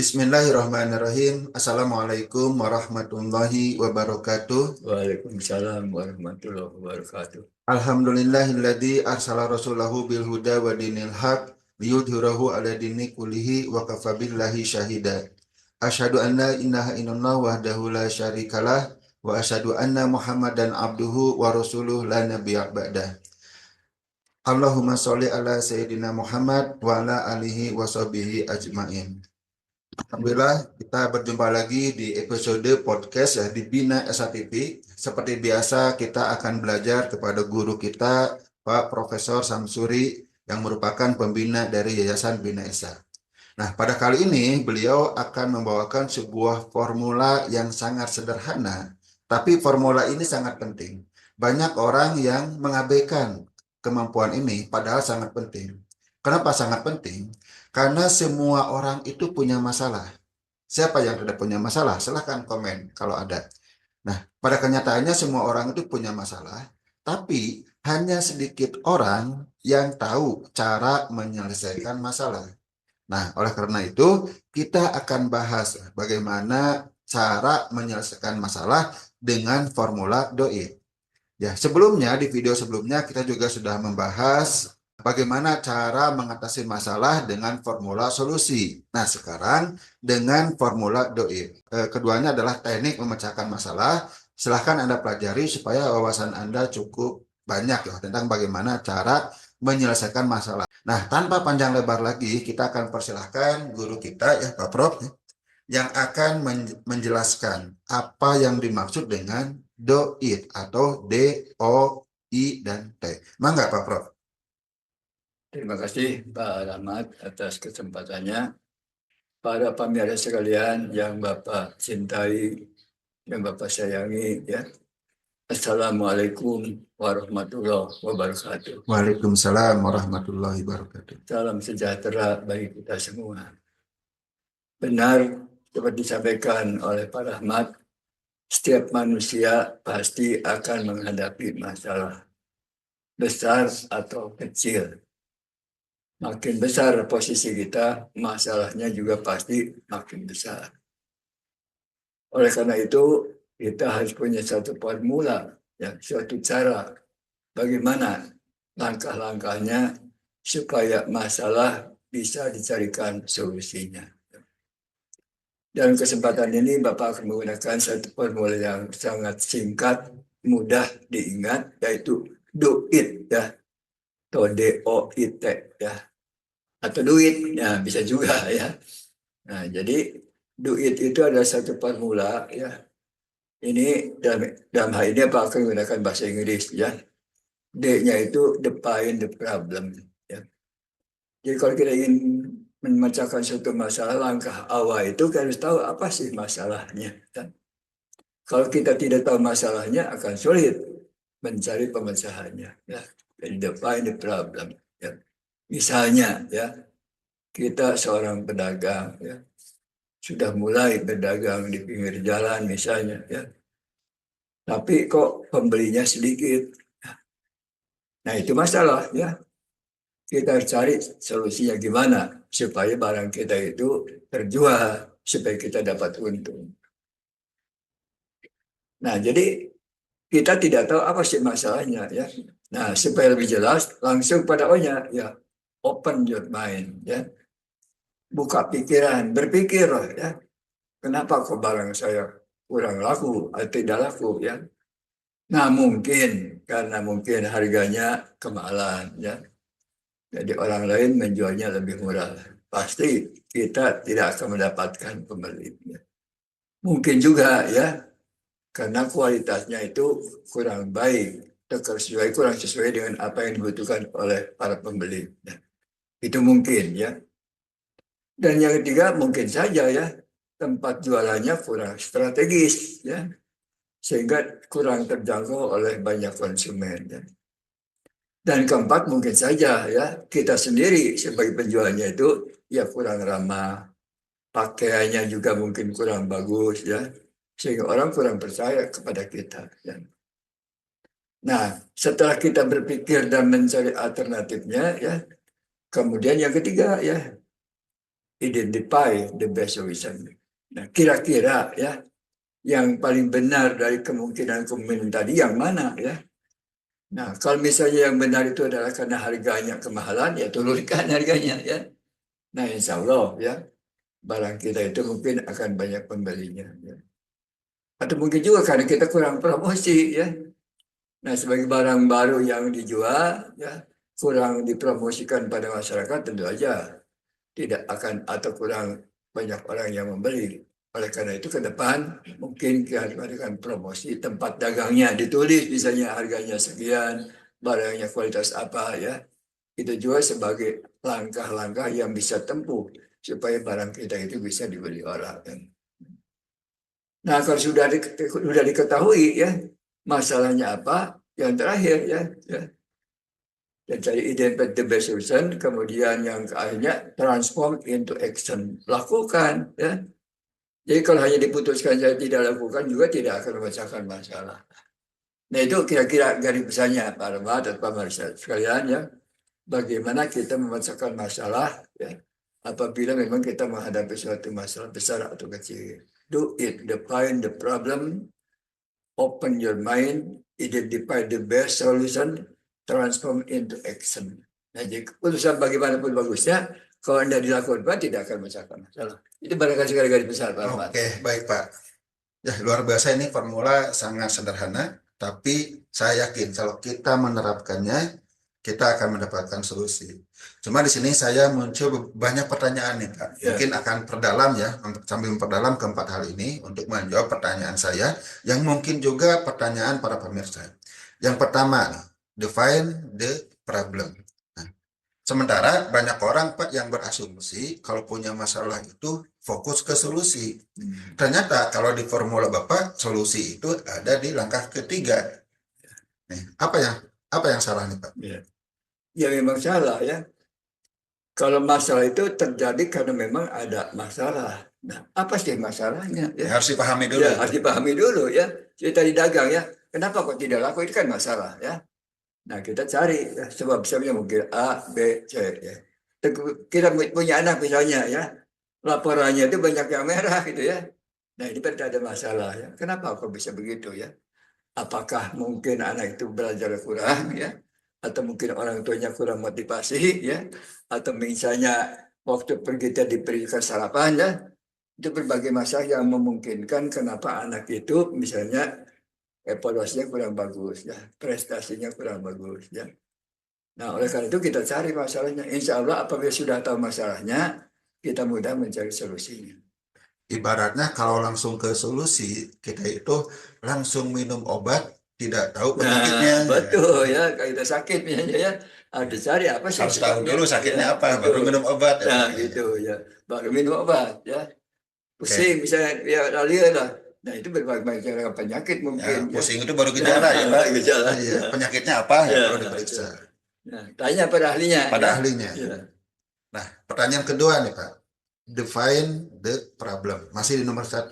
Bismillahirrahmanirrahim. Assalamualaikum warahmatullahi wabarakatuh. Waalaikumsalam warahmatullahi wabarakatuh. Alhamdulillahilladzi arsala rasulahu bil huda wa dinil haq liyudhhirahu ala dini kullihi wa kafa billahi syahida. Asyhadu an la ilaha illallah wahdahu la syarikalah wa asyhadu anna Muhammadan abduhu wa rasuluh la nabiyya ba'dah. Allahumma sholli ala sayyidina Muhammad wa ala alihi wa sahbihi ajmain. Alhamdulillah kita berjumpa lagi di episode podcast di Bina Esa TV. Seperti biasa kita akan belajar kepada guru kita Pak Profesor Samsuri yang merupakan pembina dari Yayasan Bina Esa. Nah, pada kali ini beliau akan membawakan sebuah formula yang sangat sederhana, tapi formula ini sangat penting. Banyak orang yang mengabaikan kemampuan ini padahal sangat penting. Kenapa sangat penting? Karena semua orang itu punya masalah. Siapa yang tidak punya masalah? Silahkan komen kalau ada. Nah, pada kenyataannya semua orang itu punya masalah, tapi hanya sedikit orang yang tahu cara menyelesaikan masalah. Nah, oleh karena itu, kita akan bahas bagaimana cara menyelesaikan masalah dengan formula doi. Ya, sebelumnya di video sebelumnya kita juga sudah membahas bagaimana cara mengatasi masalah dengan formula solusi. Nah, sekarang dengan formula doi. Keduanya adalah teknik memecahkan masalah. Silahkan Anda pelajari supaya wawasan Anda cukup banyak ya tentang bagaimana cara menyelesaikan masalah. Nah, tanpa panjang lebar lagi, kita akan persilahkan guru kita ya Pak Prof yang akan menjelaskan apa yang dimaksud dengan DOIT atau D-O-I dan T. Mangga Pak Prof. Terima kasih Pak Rahmat atas kesempatannya. Para pemirsa sekalian yang Bapak cintai, yang Bapak sayangi, ya. Assalamualaikum warahmatullahi wabarakatuh. Waalaikumsalam warahmatullahi wabarakatuh. Salam sejahtera bagi kita semua. Benar seperti disampaikan oleh Pak Rahmat, setiap manusia pasti akan menghadapi masalah besar atau kecil. Makin besar posisi kita, masalahnya juga pasti makin besar. Oleh karena itu, kita harus punya satu formula, ya, suatu cara bagaimana langkah-langkahnya supaya masalah bisa dicarikan solusinya. Dalam kesempatan ini, Bapak akan menggunakan satu formula yang sangat singkat, mudah diingat, yaitu do it, ya, atau DOIT, ya, atau duit, ya bisa juga ya. Nah, jadi duit itu adalah satu formula, ya. Ini dalam hal ini Pak akan menggunakan bahasa Inggris, ya. D-nya itu define the problem, ya. Jadi kalau kita ingin memecahkan suatu masalah, langkah awal itu kita harus tahu apa sih masalahnya. Kan? Kalau kita tidak tahu masalahnya, akan sulit mencari pemecahannya. Ya. Jadi define the problem. Ya. Misalnya, ya, kita seorang pedagang, ya, sudah mulai berdagang di pinggir jalan misalnya, ya, tapi kok pembelinya sedikit. Nah itu masalah, ya. Kita harus cari solusinya gimana supaya barang kita itu terjual, supaya kita dapat untung. Nah jadi kita tidak tahu apa sih masalahnya, ya. Nah supaya lebih jelas, langsung pada O-nya, ya, open your mind, ya. Buka pikiran, berpikir, ya. Kenapa kok barang saya kurang laku atau tidak laku, ya? Nah mungkin karena mungkin harganya kemahalan, ya. Jadi orang lain menjualnya lebih murah. Pasti kita tidak akan mendapatkan pembeli. Mungkin juga, ya, karena kualitasnya itu kurang baik, kurang sesuai dengan apa yang dibutuhkan oleh para pembeli. Ya. Itu mungkin, ya. Dan yang ketiga mungkin saja, ya, tempat jualannya kurang strategis, ya, sehingga kurang terjangkau oleh banyak konsumen. Ya. Dan keempat mungkin saja, ya, kita sendiri sebagai penjualnya itu ya kurang ramah, pakaiannya juga mungkin kurang bagus, ya, sehingga orang kurang percaya kepada kita. Ya. Nah, setelah kita berpikir dan mencari alternatifnya, ya, kemudian yang ketiga, ya, identify the best solution. Nah, kira-kira ya yang paling benar dari kemungkinan tadi yang mana ya? Nah, kalau misalnya yang benar itu adalah karena harganya kemahalan, ya turunkan harganya ya. Nah, insya Allah ya barang kita itu mungkin akan banyak pembelinya. Ya. Atau mungkin juga karena kita kurang promosi ya. Nah, sebagai barang baru yang dijual ya kurang dipromosikan pada masyarakat, tentu aja tidak akan atau kurang banyak orang yang membeli. Oleh karena itu ke depan mungkin kita melakukan promosi tempat dagangnya, ditulis misalnya harganya sekian, barangnya kualitas apa ya. Itu juga sebagai langkah-langkah yang bisa tempuh supaya barang kita itu bisa dibeli orang. Nah, kalau sudah diketahui ya masalahnya apa, yang terakhir ya dan cari identify the best solution, kemudian yang akhirnya transform into action, lakukan ya. Jadi kalau hanya diputuskan saya tidak lakukan juga tidak akan memecahkan masalah. Nah itu kira-kira garis besarnya Pak Rahmat dan Pak Marisa sekalian ya, bagaimana kita memecahkan masalah ya apabila memang kita menghadapi suatu masalah besar atau kecil. Do it, define the problem, open your mind, identify the best solution, transform into action. Nah, jadi keputusan bagaimanapun bagusnya, kalau Anda dilakukan Pak, tidak akan memecahkan masalah. Itu barangkali sekali garis besar, Pak Ahmad. Oke, baik Pak. Ya, luar biasa, ini formula sangat sederhana, tapi saya yakin kalau kita menerapkannya, kita akan mendapatkan solusi. Cuma di sini saya muncul banyak pertanyaan nih Pak. Ya. Mungkin akan perdalam ya, sambil memperdalam keempat hal ini untuk menjawab pertanyaan saya, yang mungkin juga pertanyaan para pemirsa. Yang pertama, define the problem. Nah, sementara banyak orang Pak yang berasumsi kalau punya masalah itu fokus ke solusi. Ternyata kalau di formula Bapak, solusi itu ada di langkah ketiga. Nih, apa yang salah nih Pak? Ya memang salah ya. Kalau masalah itu terjadi karena memang ada masalah. Nah, apa sih masalahnya? Ya, harus dipahami dulu. Ya, harus dipahami dulu ya. Jadi tadi dagang ya, kenapa kok tidak laku? Itu kan masalah ya. Nah, kita cari ya, sebab-sebabnya mungkin A, B, C ya. Kita punya anak misalnya ya, laporannya itu banyak yang merah gitu ya. Nah, ini berarti ada masalah ya. Kenapa kok bisa begitu ya? Apakah mungkin anak itu belajar kurang ya? Atau mungkin orang tuanya kurang motivasi ya? Atau misalnya waktu pergi kita diberikan sarapan ya? Itu berbagai masalah yang memungkinkan kenapa anak itu misalnya evaluasinya kurang bagus ya, prestasinya kurang bagus ya. Nah, oleh karena itu kita cari masalahnya. Insya Allah apabila sudah tahu masalahnya, kita mudah mencari solusinya. Ibaratnya kalau langsung ke solusi, kita itu langsung minum obat, tidak tahu penyakitnya. Nah, betul ya, kalau kita sakit misalnya ya, harus cari apa sih Harus tahu dulu sakitnya ya, apa, betul. baru minum obat. Nah, gitu ya, baru minum obat ya. Pusing misalnya, ya lalu lah. Nah, itu berbagai macam penyakit mungkin. Ya, pusing itu baru gejala ya Pak. Gejala. Iya, penyakitnya apa ya, Ya, perlu diperiksa. Nah, tanya pada ahlinya. Pada ya. ahlinya. Ya. Nah, pertanyaan kedua nih Pak. Define the problem. Masih di nomor 1.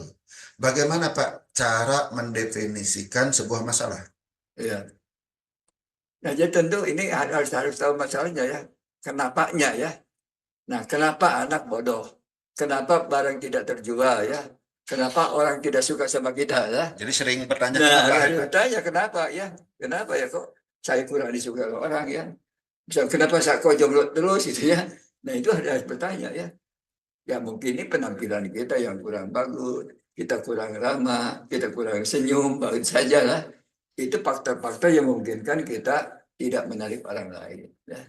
Bagaimana Pak cara mendefinisikan sebuah masalah? Ya. Nah, jadi tentu ini harus tahu masalahnya ya. Kenapanya ya. Nah, kenapa anak bodoh? Kenapa barang tidak terjual ya? Kenapa orang tidak suka sama kita ya? Jadi sering bertanya Nah, kenapa? bertanya kenapa ya? Kenapa ya kok saya kurang disukai orang ya? Bisa kenapa saya kok jomblo terus gitu ya? Nah, itu harus bertanya ya. Ya mungkin ini penampilan kita yang kurang bagus, kita kurang ramah, kita kurang senyum, bagus saja lah. Itu faktor-faktor yang memungkinkan kita tidak menarik orang lain. Ya.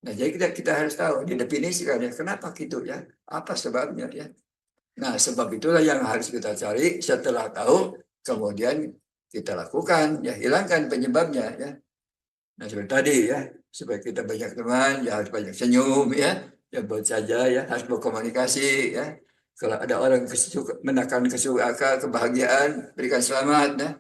Nah, jadi kita harus tahu, didefinisikan ya, kenapa gitu ya, apa sebabnya ya. Nah, sebab itulah yang harus kita cari setelah tahu, kemudian kita lakukan, ya hilangkan penyebabnya ya. Nah, seperti tadi ya, supaya kita banyak teman, ya harus banyak senyum ya, ya buat saja ya, harus berkomunikasi ya. Kalau ada orang menekan kesukaan, kebahagiaan, berikan selamat ya.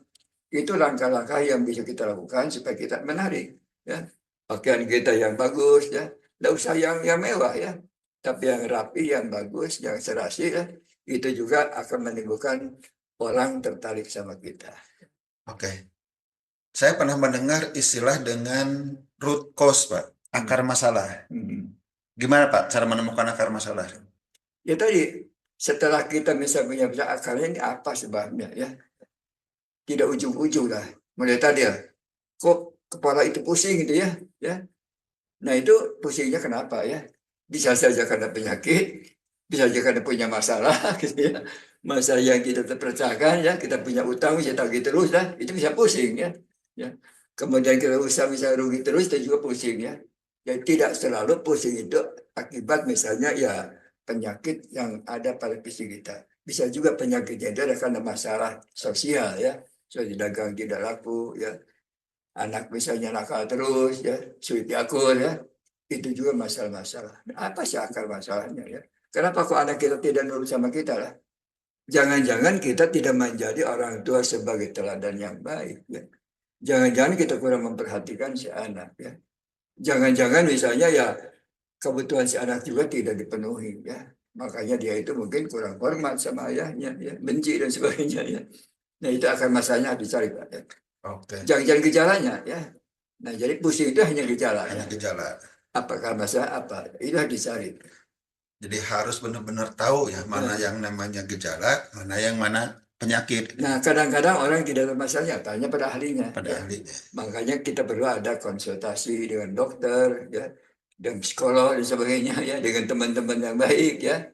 Itu langkah-langkah yang bisa kita lakukan supaya kita menarik ya. Pakaian kita yang bagus ya, tidak usah yang mewah ya, tapi yang rapi, yang bagus, yang serasi ya, itu juga akan menimbulkan orang tertarik sama kita. Oke. Saya pernah mendengar istilah dengan root cause, Pak. Akar masalah. Gimana, Pak, cara menemukan akar masalah? Ya tadi, setelah kita misalnya punya akarnya ini apa sebabnya ya? Tidak ujung-ujung lah. Mulai tadi ya, kok kepala itu pusing gitu ya? Ya, nah itu pusingnya kenapa ya? Bisa saja karena penyakit, bisa saja karena punya masalah, gitu ya. Masalah yang kita terpecahkan ya, kita punya utang bisa tagih terus lah, itu bisa pusing ya. Ya. Kemudian kita usaha bisa rugi terus, itu juga pusing ya. Jadi tidak selalu pusing itu akibat misalnya ya penyakit yang ada pada fisik kita. Bisa juga penyakitnya itu ada karena masalah sosial ya, so dagang tidak laku ya, anak misalnya nakal terus ya, sulit diakur ya, itu juga masalah-masalah. Nah, apa sih akar masalahnya ya? Kenapa kok anak kita tidak nurut sama kita lah? Jangan-jangan kita tidak menjadi orang tua sebagai teladan yang baik ya. Jangan-jangan kita kurang memperhatikan si anak ya. Jangan-jangan misalnya ya kebutuhan si anak juga tidak dipenuhi ya. Makanya dia itu mungkin kurang hormat sama ayahnya ya, benci dan sebagainya ya. Nah itu akan masalahnya harus dicari Pak ya. Oke. Jangan-jangan gejalanya ya. Nah jadi pusing itu hanya gejala ya. Hanya gejala. Apakah masalah apa? Itu harus dicari. Jadi harus benar-benar tahu ya mana Ya. yang namanya gejala, mana penyakit. Nah kadang-kadang orang tidak ada masalahnya, tanya pada ahlinya. Pada Ya. ahlinya. Makanya kita perlu ada konsultasi dengan dokter ya, dan psikolog dan sebagainya ya, dengan teman-teman yang baik ya,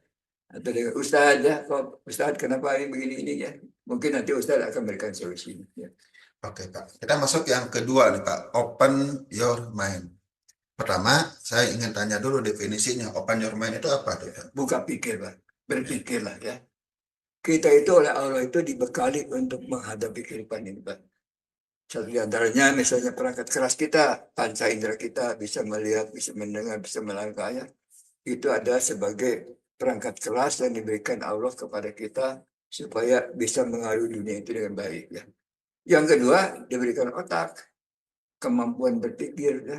atau dengan ustadz ya. Kok ustadz kenapa ini begini ini ya? Mungkin nanti ustadz akan berikan solusi. Ya. Oke Pak, kita masuk yang kedua nih Pak, open your mind. Pertama, saya ingin tanya dulu definisinya, open your mind itu apa tuh Pak? Buka pikir Pak, berpikirlah ya. Kita itu oleh Allah itu dibekali untuk menghadapi kehidupan ini Pak. Satu di antaranya misalnya perangkat keras kita, panca indera kita bisa melihat, bisa mendengar, bisa melangkah ya. Itu ada sebagai perangkat keras yang diberikan Allah kepada kita supaya bisa mengaruhi dunia itu dengan baik ya. Yang kedua, diberikan otak, kemampuan berpikir ya.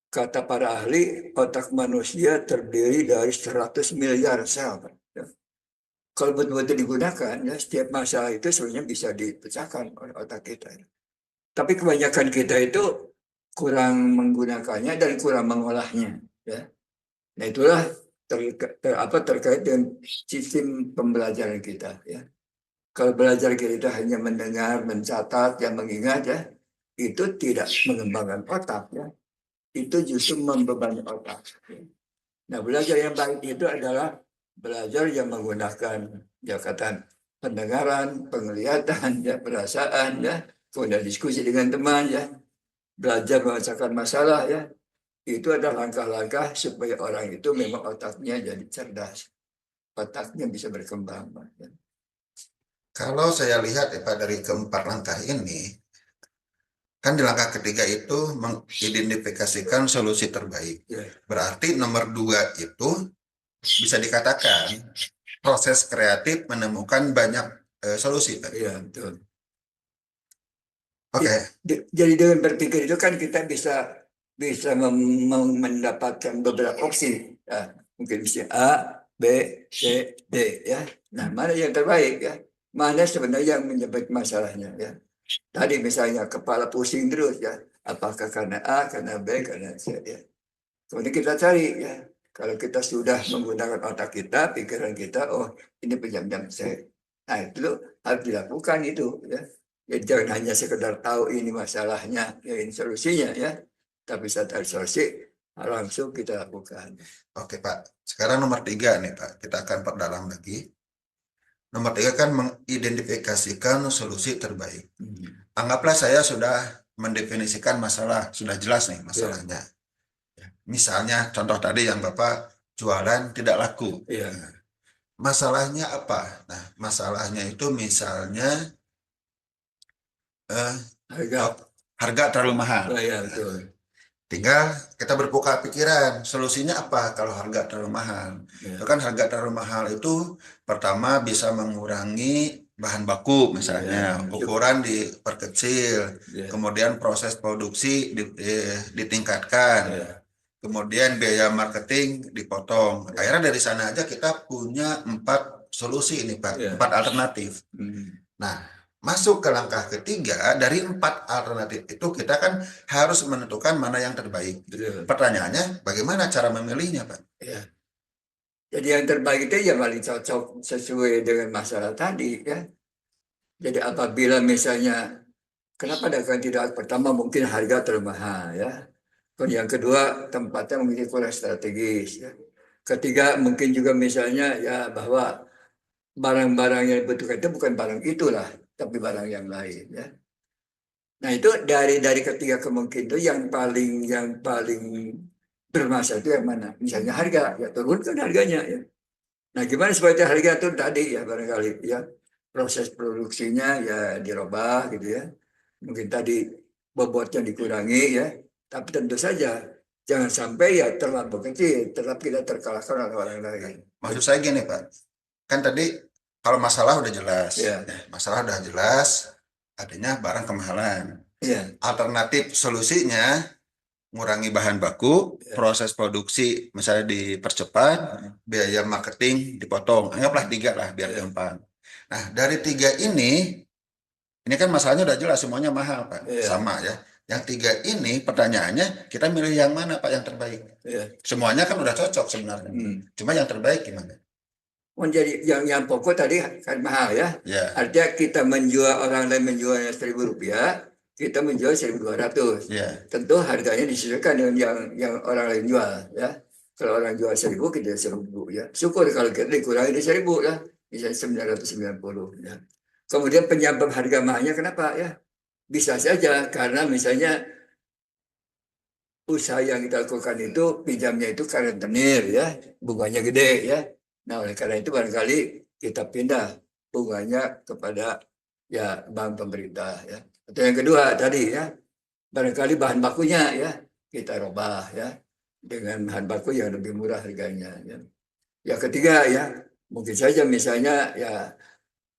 Kata para ahli, otak manusia terdiri dari 100 miliar sel. Ya. Kalau betul-betul digunakan, ya, setiap masalah itu sebenarnya bisa dipecahkan oleh otak kita. Ya. Tapi kebanyakan kita itu kurang menggunakannya dan kurang mengolahnya. Ya. Nah itulah terkait dengan sistem pembelajaran kita. Ya. Kalau belajar kita hanya mendengar, mencatat, yang mengingat ya, itu tidak mengembangkan otak ya. Itu justru membebani otak. Nah belajar yang baik itu adalah belajar yang menggunakan ya kata pendengaran, penglihatan, ya perasaan ya, kemudian diskusi dengan teman ya, belajar memecahkan masalah ya. Itu adalah langkah-langkah supaya orang itu memang otaknya jadi cerdas, otaknya bisa berkembang. Ya. Kalau saya lihat ya Pak dari keempat langkah ini, kan di langkah ketiga itu mengidentifikasikan solusi terbaik. Ya. Berarti nomor 2 itu bisa dikatakan proses kreatif menemukan banyak solusi Pak. Iya, betul. Oke. Jadi dengan berpikir itu kan kita bisa mendapatkan beberapa opsi. Ya, mungkin bisa A, B, C, D ya. Nah, mana yang terbaik ya? Mana sebenarnya yang menyebabkan masalahnya ya? Tadi misalnya kepala pusing terus ya. Apakah karena A, karena B, karena C ya. Kemudian kita cari ya. Kalau kita sudah menggunakan otak kita, pikiran kita, oh ini penyebabnya C. Nah itu harus dilakukan itu ya. Jadi jangan hanya sekedar tahu ini masalahnya, ya ini solusinya ya. Tapi saat ada solusi, langsung kita lakukan. Oke Pak, sekarang nomor 3 nih Pak, kita akan perdalam lagi. Nomor 3 kan mengidentifikasikan solusi terbaik. Anggaplah saya sudah mendefinisikan masalah, sudah jelas nih masalahnya. Misalnya contoh tadi yang Bapak jualan tidak laku. Ya. Masalahnya apa? Nah, masalahnya itu misalnya harga terlalu mahal. Oh, ya, betul. Tinggal kita berbuka pikiran, solusinya apa kalau harga terlalu mahal? Ya. Itu kan harga terlalu mahal itu pertama bisa mengurangi bahan baku misalnya, Ya. ukuran diperkecil, Ya. kemudian proses produksi ditingkatkan, Ya. kemudian biaya marketing dipotong. Akhirnya dari sana aja kita punya 4 solusi ini Pak, Ya. 4 alternatif. Nah, masuk ke langkah ketiga, dari 4 alternatif itu kita kan harus menentukan mana yang terbaik. Betul. Pertanyaannya, bagaimana cara memilihnya Pak? Ya. Jadi yang terbaik itu ya paling cocok sesuai dengan masalah tadi ya. Jadi apabila misalnya kenapa dagang tidak pertama mungkin harga terlalu mahal ya. Yang kedua tempatnya mungkin kurang strategis ya. Ketiga mungkin juga misalnya ya bahwa barang-barang yang dibutuhkan itu bukan barang itulah, tapi barang yang lain ya. Nah itu dari ketiga kemungkinan itu yang paling bermasalah itu yang mana? Misalnya harga, ya turunkan harganya ya. Nah gimana supaya harga itu tadi ya barangkali ya proses produksinya ya dirubah gitu ya. Mungkin tadi bobotnya dikurangi ya. Tapi tentu saja jangan sampai ya terlalu kecil, terlalu kita terkalahkan oleh orang lain. Maksud saya gini Pak, kan tadi kalau masalah udah jelas, Ya, masalah udah jelas, adanya barang kemahalan. ya, Alternatif solusinya ngurangi bahan baku, ya. proses produksi misalnya dipercepat, biaya marketing dipotong. Anggaplah 3 lah biar Ya. gampang. Nah dari 3 ini kan masalahnya udah jelas semuanya mahal Pak, Iya, sama ya. Yang 3 ini pertanyaannya kita milih yang mana Pak yang terbaik? iya. Semuanya kan udah cocok sebenarnya. Cuma yang terbaik gimana? Menjadi yang pokok tadi kan mahal ya. Ya, Artinya kita menjual orang lain menjualnya Rp1.000, kita menjual 1.200. ya, Tentu harganya disesuaikan dengan yang orang lain jual ya. Kalau orang jual 1.000 kita 1.000 ya. Syukur kalau kita dikurangi di 1.000 ya. Misalnya 990 ya. Kemudian penyebab harga mahalnya kenapa ya? Bisa saja karena misalnya usaha yang kita lakukan itu pinjamnya itu karena tenir ya, bunganya gede ya. Nah oleh karena itu barangkali kita pindah bunganya kepada ya bank pemerintah ya. Atau yang kedua tadi ya, barangkali bahan bakunya ya kita robah ya dengan bahan baku yang lebih murah harganya ya. Yang ketiga ya, mungkin saja misalnya ya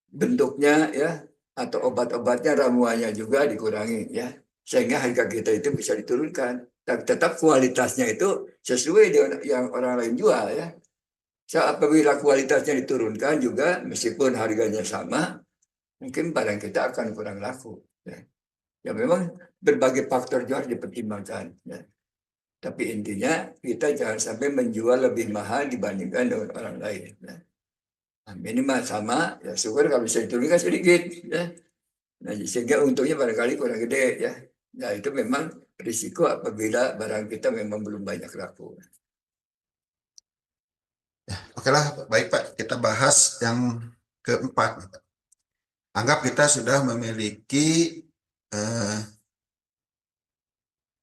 bentuknya ya atau obat-obatnya ramuannya juga dikurangi ya sehingga harga kita itu bisa diturunkan tapi tetap kualitasnya itu sesuai dengan yang orang lain jual ya. So, apabila kualitasnya diturunkan juga meskipun harganya sama mungkin barang kita akan kurang laku ya. Ya memang berbagai faktor juga harus dipertimbangkan ya. Tapi intinya kita jangan sampai menjual lebih mahal dibandingkan dengan orang lain ya. Nah, minimal sama ya syukur kalau bisa diturunkan sedikit ya. Nah, sehingga untungnya barangkali kurang gede ya. Nah itu memang risiko apabila barang kita memang belum banyak laku. oke lah, baik Pak. Kita bahas yang keempat. Anggap kita sudah memiliki eh,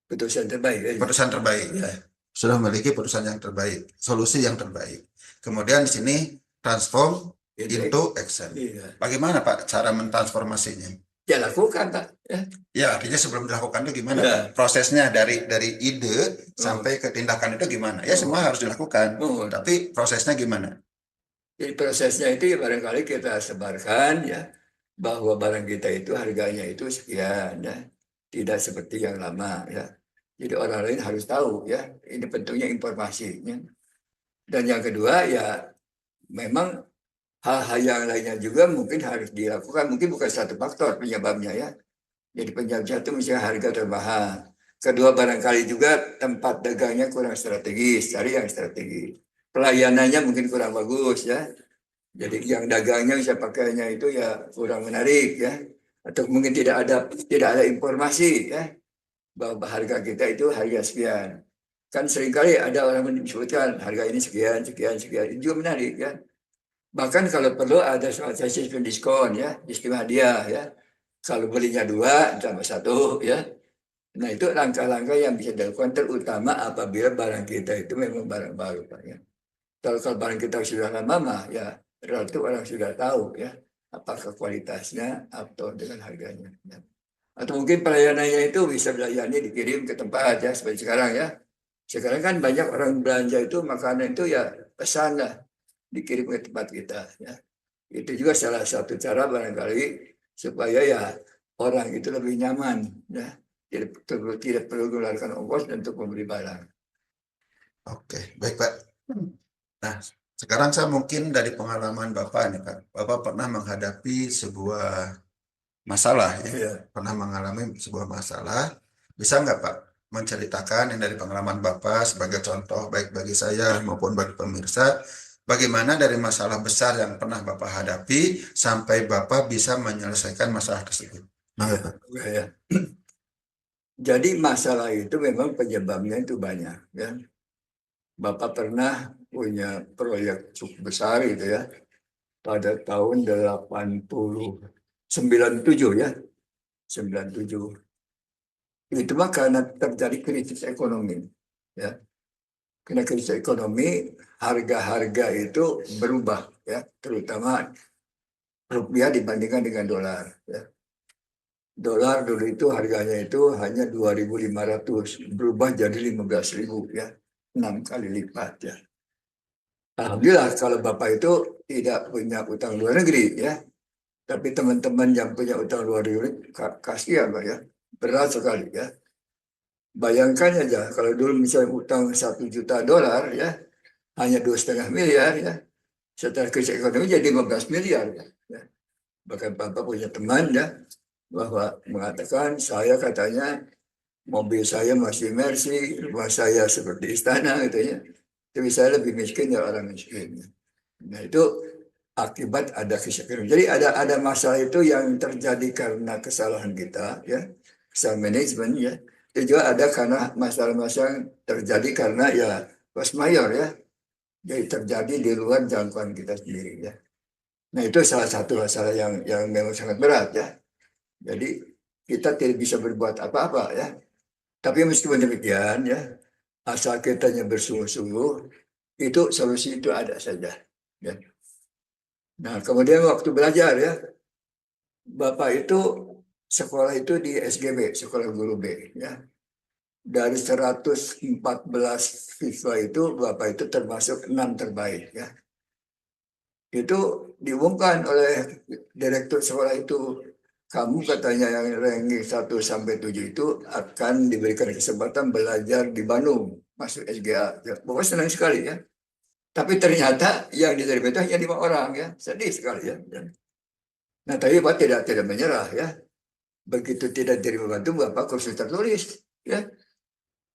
Putusan terbaik ya. putusan terbaik. Ya. Sudah memiliki putusan yang terbaik, solusi yang terbaik. Kemudian di sini transform into action. Iya. Bagaimana Pak cara mentransformasinya? Ya lakukan Pak. Ya. Ya, artinya sebelum dilakukan itu gimana Ya. Pak? Prosesnya dari ide sampai ke tindakan itu gimana? Ya semua harus dilakukan. Tapi prosesnya gimana? Jadi prosesnya itu ya barangkali kita sebarkan ya bahwa barang kita itu harganya itu sekian ya. Tidak seperti yang lama ya. Jadi orang lain harus tahu ya. Ini pentingnya informasinya. Dan yang kedua ya memang hal-hal yang lainnya juga mungkin harus dilakukan. Mungkin bukan satu faktor penyebabnya ya. Jadi penyebabnya itu misalnya harga termahal. Kedua barangkali juga tempat dagangnya kurang strategis, cari yang strategis. Pelayanannya mungkin kurang bagus ya. Jadi yang dagangnya bisa pakainya itu ya kurang menarik ya. Atau mungkin tidak ada informasi ya bahwa harga kita itu harga sekian. Kan seringkali ada orang menyebutkan harga ini sekian, sekian, sekian. Itu juga menarik ya. Bahkan kalau perlu ada sistem diskon ya, sistem hadiah ya. Kalau belinya 2 tambah 1 ya. Nah itu langkah-langkah yang bisa dilakukan terutama apabila barang kita itu memang barang baru Pak ya. Kalau barang kita sudah lama mah ya relatif orang sudah tahu ya apakah kualitasnya atau dengan harganya. Ya. Atau mungkin pelayanannya itu bisa dilayani dikirim ke tempat ya seperti sekarang ya. Sekarang kan banyak orang belanja itu makanan itu ya pesan lah dikirim ke tempat kita ya. Itu juga salah satu cara barangkali supaya ya orang itu lebih nyaman ya. Tidak perlu mengeluarkan ongkos untuk membeli barang. Oke, baik Pak. Nah, sekarang saya mungkin dari pengalaman Bapak nih Pak. Bapak pernah menghadapi sebuah masalah ya. Ya. Pernah mengalami sebuah masalah. Bisa nggak Pak menceritakan yang dari pengalaman Bapak sebagai contoh baik bagi saya maupun bagi pemirsa Bagaimana dari masalah besar yang pernah Bapak hadapi sampai Bapak bisa menyelesaikan masalah tersebut? Mangga, Pak. Ya. Jadi masalah itu memang penyebabnya itu banyak ya. Bapak pernah punya proyek cukup besar gitu ya pada tahun 97 ya, 97. Itu mah karena terjadi krisis ekonomi ya. Karena krisis ekonomi, harga-harga itu berubah ya, terutama rupiah dibandingkan dengan dolar ya. Dolar dulu itu harganya itu hanya 2.500, berubah jadi 15.000 ya, 6 kali lipat ya. Alhamdulillah kalau Bapak itu tidak punya utang luar negeri ya, tapi teman-teman yang punya utang luar negeri kasihan Pak ya, berat sekali ya. Bayangkan aja kalau dulu misalnya utang 1 juta dolar ya, hanya 2,5 miliar ya, setelah krisis ekonomi jadi 15 miliar ya. Bahkan Bapak punya teman ya, bahwa mengatakan saya katanya mobil saya masih Mercy, rumah saya seperti istana gitu ya. Tapi saya lebih miskin dari orang miskin. Nah itu akibat ada kesyukuran. Jadi ada masalah itu yang terjadi karena kesalahan kita ya, kesalahan manajemen ya. Dan juga ada karena masalah-masalah yang terjadi karena ya force majeure ya. Jadi terjadi di luar jangkauan kita sendiri ya. Nah itu salah satu masalah yang memang sangat berat ya. Jadi kita tidak bisa berbuat apa-apa ya. Tapi meskipun demikian ya, asal kitanya bersungguh-sungguh, itu solusi itu ada saja. Ya. Nah kemudian waktu belajar ya, Bapak itu sekolah itu di SGB, Sekolah Guru B. Ya. Dari 114 siswa itu, Bapak itu termasuk 6 terbaik. Ya. Itu diumumkan oleh direktur sekolah itu, kamu katanya yang ranking 1 sampai 7 itu akan diberikan kesempatan belajar di Bandung, masuk SGA. Ya, Bapak senang sekali ya. Tapi ternyata yang diterima itu hanya 5 orang ya, sedih sekali ya. Nah tapi Bapak tidak menyerah ya. Begitu tidak terima bantu, Bapak kursus tertulis ya.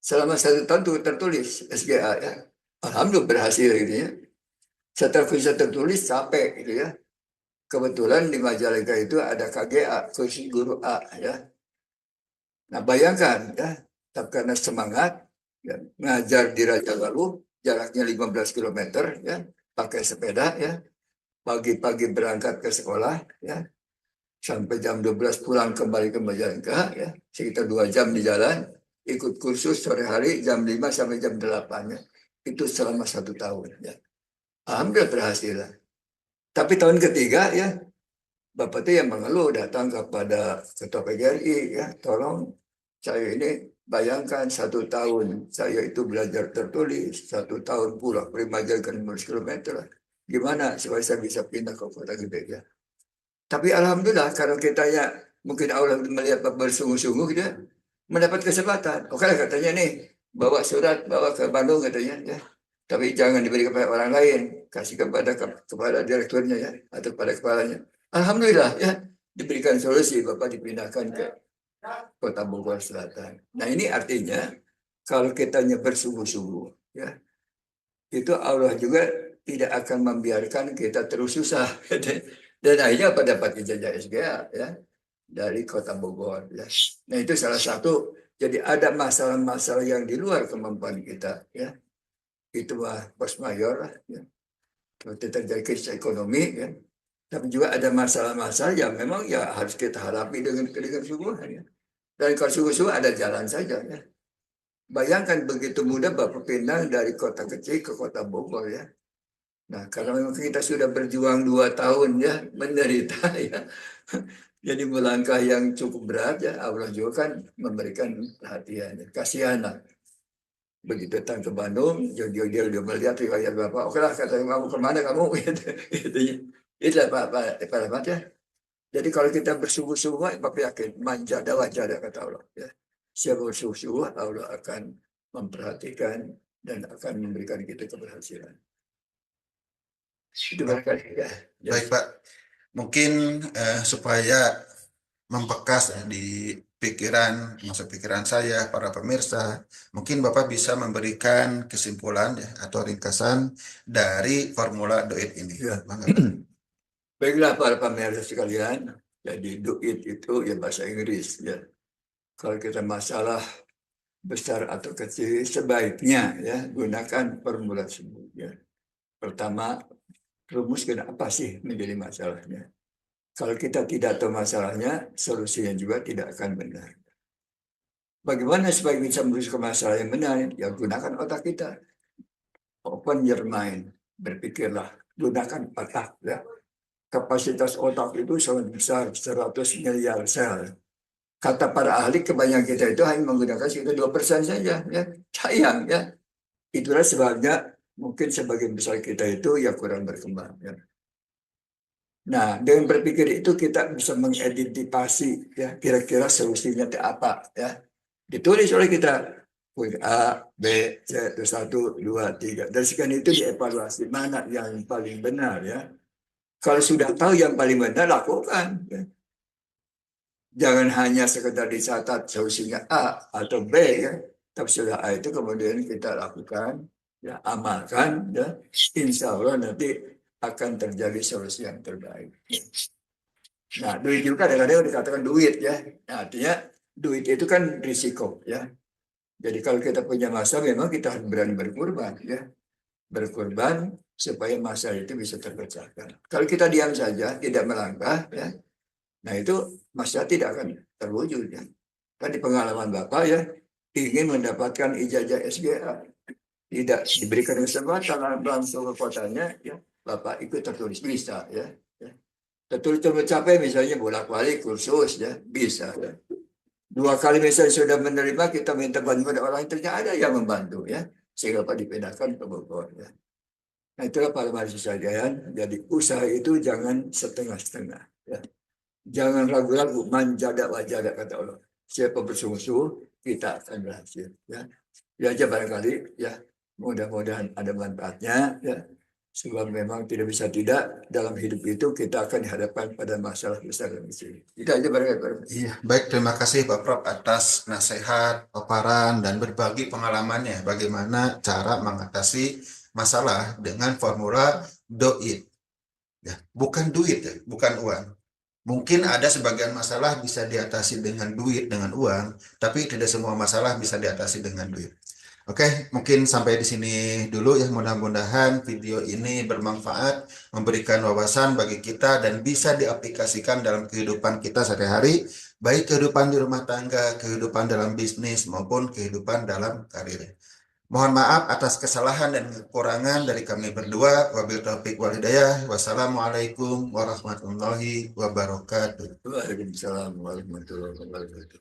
Selama 1 tahun itu tertulis SGA ya. Alhamdulillah berhasil gitu ya. Setelah kursus tertulis capek gitu ya. Kebetulan di Majalengka itu ada KGA, kursus guru A ya. Nah bayangkan ya, tapi karena semangat ya, ngajar di Raja Galuh, jaraknya 15 kilometer ya, pakai sepeda ya, pagi-pagi berangkat ke sekolah ya, sampai jam 12 pulang kembali ke Majalengka ya, sekitar 2 jam di jalan, ikut kursus sore hari jam 5 sampai jam 8 ya. Itu selama 1 tahun ya. Alhamdulillah berhasil. Tapi tahun ketiga ya, Bapak itu yang mengeluh datang kepada Ketua PGRI ya, tolong saya ini bayangkan 1 tahun saya itu belajar tertulis, 1 tahun pulang Majalengka 15 kilometer. Gimana supaya saya bisa pindah ke kota gede ya. Tapi alhamdulillah kalau kita ya mungkin Allah melihat bersungguh-sungguh gitu ya, mendapat kesempatan. Oke katanya nih, bawa surat, bawa ke Bandung katanya ya. Tapi jangan diberi kepada orang lain, kasih kepada direkturnya ya atau kepada kepalanya. Alhamdulillah ya diberikan solusi, Bapak dipindahkan ke Kota Bogor Selatan. Nah ini artinya kalau kitanya bersungguh-sungguh ya, itu Allah juga tidak akan membiarkan kita terus susah. Dan akhirnya pada dapat ijazah SGA ya dari Kota Bogor. Ya. Nah itu salah satu. Jadi ada masalah-masalah yang di luar kemampuan kita. Ya. Itu force majeure. Ya. Seperti terjadi krisis ekonomi. Ya. Tapi juga ada masalah-masalah yang memang ya harus kita hadapi dengan sungguhan. Ya. Dan kalau sungguh-sungguh ada jalan saja. Ya. Bayangkan begitu mudah Bapak pindah dari kota kecil ke Kota Bogor ya. Nah, karena memang kita sudah berjuang 2 tahun ya, menderita ya. Jadi melangkah yang cukup berat ya, Allah juga kan memberikan perhatian. Kasihan lah. Begitu datang ke Bandung, dia udah melihat riwayat Bapak. Oke lah, kata kamu kemana kamu? Gitu, itulah Pak ya. Jadi kalau kita bersungguh-sungguh, Bapak yakin, manja ada wajah ada kata Allah. Ya. Siapa bersungguh-sungguh, Allah akan memperhatikan dan akan memberikan kita keberhasilan. Itu barangkali ya. Baik Pak, mungkin supaya membekas di masuk pikiran saya, para pemirsa, mungkin Bapak bisa memberikan kesimpulan ya, atau ringkasan dari formula DOIT ini. Ya. Bangga, Pak. Baiklah para pemirsa sekalian, jadi DOIT itu ya bahasa Inggris ya. Kalau kita masalah besar atau kecil, sebaiknya ya gunakan formula tersebut ya. Pertama, rumuskan apa sih menjadi masalahnya. Kalau kita tidak tahu masalahnya, solusinya juga tidak akan benar. Bagaimana supaya bisa merumuskan masalah yang benar? Ya gunakan otak kita. Open your mind, berpikirlah, gunakan otak ya. Kapasitas otak itu sangat besar, 100 miliar sel. Kata para ahli, kebanyakan kita itu hanya menggunakan sekitar 2% saja. Ya. Sayang ya. Itulah sebabnya mungkin sebagian besar kita itu ya kurang berkembang. Ya. Nah, dengan berpikir itu kita bisa mengidentifikasi ya kira-kira solusinya itu apa ya. Ditulis oleh kita A, B, C, 1, 2, 3. Dan sekian itu dievaluasi mana yang paling benar ya. Kalau sudah tahu yang paling benar, lakukan. Ya. Jangan hanya sekedar dicatat solusinya A atau B ya. Tapi sudah A itu kemudian kita lakukan, ya amalkan, ya. Insya Allah nanti akan terjadi solusi yang terbaik. Nah, duit juga kadang-kadang dikatakan duit ya. Nah, artinya duit itu kan risiko ya. Jadi kalau kita punya masa memang kita harus berani berkorban ya. Berkorban supaya masa itu bisa terpecahkan. Kalau kita diam saja, tidak melangkah ya. Nah itu masa tidak akan terwujud ya. Kan di pengalaman Bapak ya, ingin mendapatkan ijazah SGA. Tidak diberikan kesempatan langsung ke kotanya ya. Bapak ikut tertulis bisa ya. Tertulis tercapai misalnya bolak-balik kursus ya, bisa ya. 2 kali misalnya sudah menerima, kita minta bantuan orang ternyata ada yang membantu ya, sehingga Pak dipindahkan ke Bogor ya. Nah itulah para mahasiswa sekalian, jadi usaha itu jangan setengah-setengah ya. Jangan ragu-ragu, manjada wajada kata Allah. Siapa bersungguh-sungguh, kita akan berhasil ya. Ya aja barangkali ya, mudah-mudahan ada manfaatnya ya. Sebab memang tidak bisa tidak dalam hidup itu kita akan dihadapkan pada masalah besar dan kecil. Tidak aja barangkali. Iya, baik, terima kasih Pak Prof atas nasihat, paparan, dan berbagi pengalamannya bagaimana cara mengatasi masalah dengan formula DOIT. Ya, bukan duit ya, bukan uang. Mungkin ada sebagian masalah bisa diatasi dengan duit, dengan uang, tapi tidak semua masalah bisa diatasi dengan duit. Oke, mungkin sampai di sini dulu ya. Mudah-mudahan video ini bermanfaat, memberikan wawasan bagi kita dan bisa diaplikasikan dalam kehidupan kita sehari-hari, baik kehidupan di rumah tangga, kehidupan dalam bisnis, maupun kehidupan dalam karir. Mohon maaf atas kesalahan dan kekurangan dari kami berdua. Wabillahi taufiq wal hidayah. Wassalamualaikum warahmatullahi wabarakatuh. Waalaikumsalam warahmatullahi wabarakatuh.